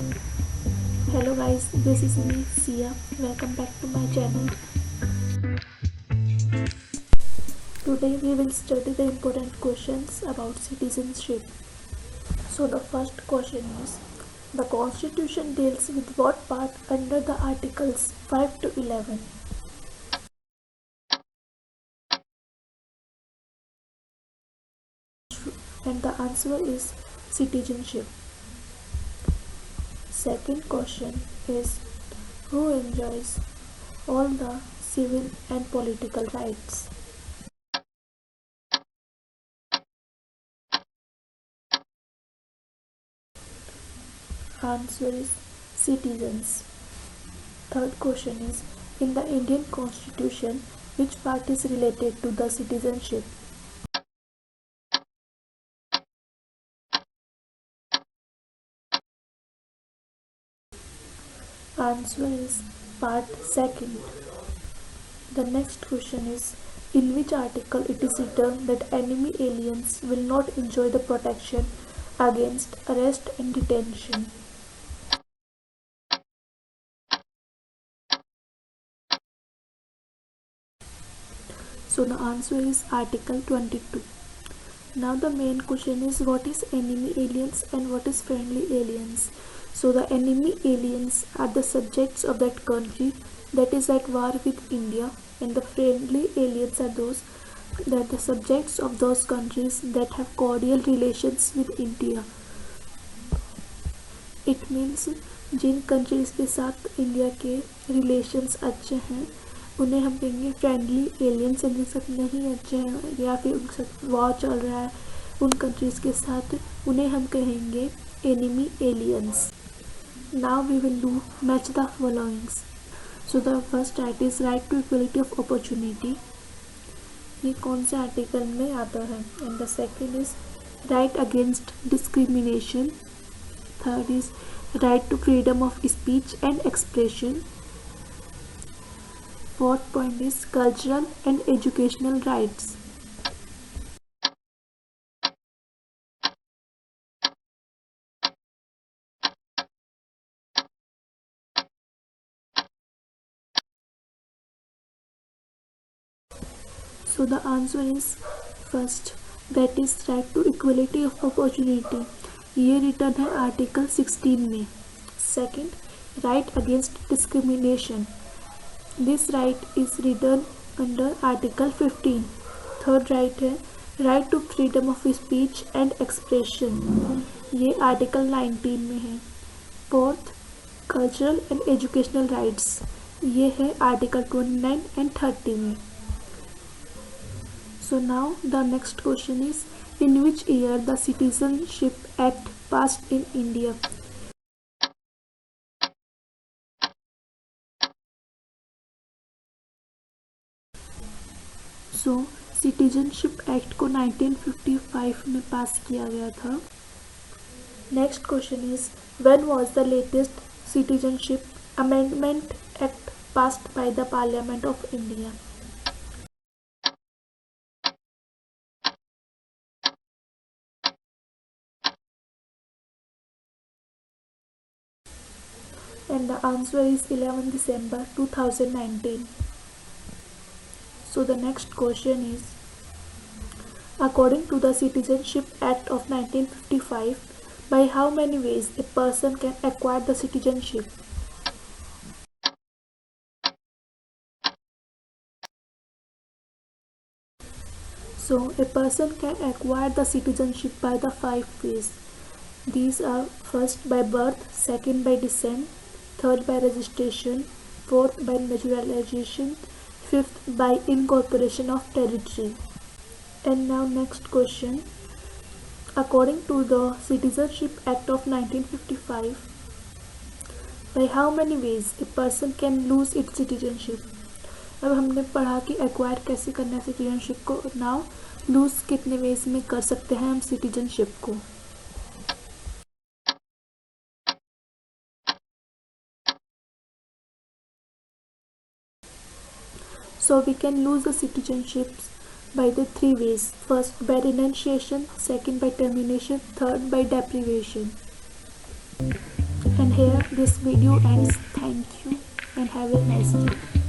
Hello guys, this is me Sia. Welcome back to my channel. Today we will study the important questions about citizenship. So the first question is, the constitution deals with what part under the articles 5 to 11? And the answer is citizenship. Second question is, who enjoys all the civil and political rights? Answer is citizens. Third question is, in the Indian constitution, which part is related to the citizenship? Answer is part second. The next question is, in which article it is written that enemy aliens will not enjoy the protection against arrest and detention? So the answer is Article 22. Now the main question is, what is enemy aliens and what is friendly aliens? So the enemy aliens are the subjects of that country that is at war with India, and the friendly aliens are those that the subjects of those countries that have cordial relations with India. It means जिन countries के साथ India के relations अच्छे हैं उन्हें हम कहेंगे friendly aliens, जिनके साथ नहीं अच्छे हैं या फिर उनके साथ वॉर चल रहा है उन कंट्रीज़ के साथ उन्हें हम कहेंगे enemy aliens. Now we will do match the followings. So the first right is right to equality of opportunity. ये कौन से आर्टिकल में आता है? And the second is right against discrimination. Third is right to freedom of speech and expression. Fourth point is cultural and educational rights. So the answer is first, that is right to equality of opportunity. ये written है article 16 में. Second, right against discrimination. This right is written under article 15. Third right है right to freedom of speech and expression. ये article 19 में है. Fourth, cultural and educational rights. ये है article 29 and 30 में. So now the next question is, in which year the Citizenship Act passed in India? So citizenship act को 1955 में पास किया गया था. Next question is, when was the latest citizenship amendment act passed by the parliament of India? And the answer is 11 December 2019. So the next question is, according to the Citizenship Act of 1955, by how many ways a person can acquire the citizenship? So a person can acquire the citizenship by the 5 ways. These are first by birth, second by descent, third by registration, fourth by naturalization, fifth by incorporation of territory. And now next question, according to the Citizenship Act of 1955, by how many ways a person can lose its citizenship? अब हमने पढ़ा कि acquire कैसे करना है citizenship को. Now loose कितने veg में कर सकते हैं हम सिटीजनशिप को? So we can lose the citizenships by the 3 ways. First by renunciation, second by termination, third by deprivation. And And here this video ends. Thank you and have a nice day.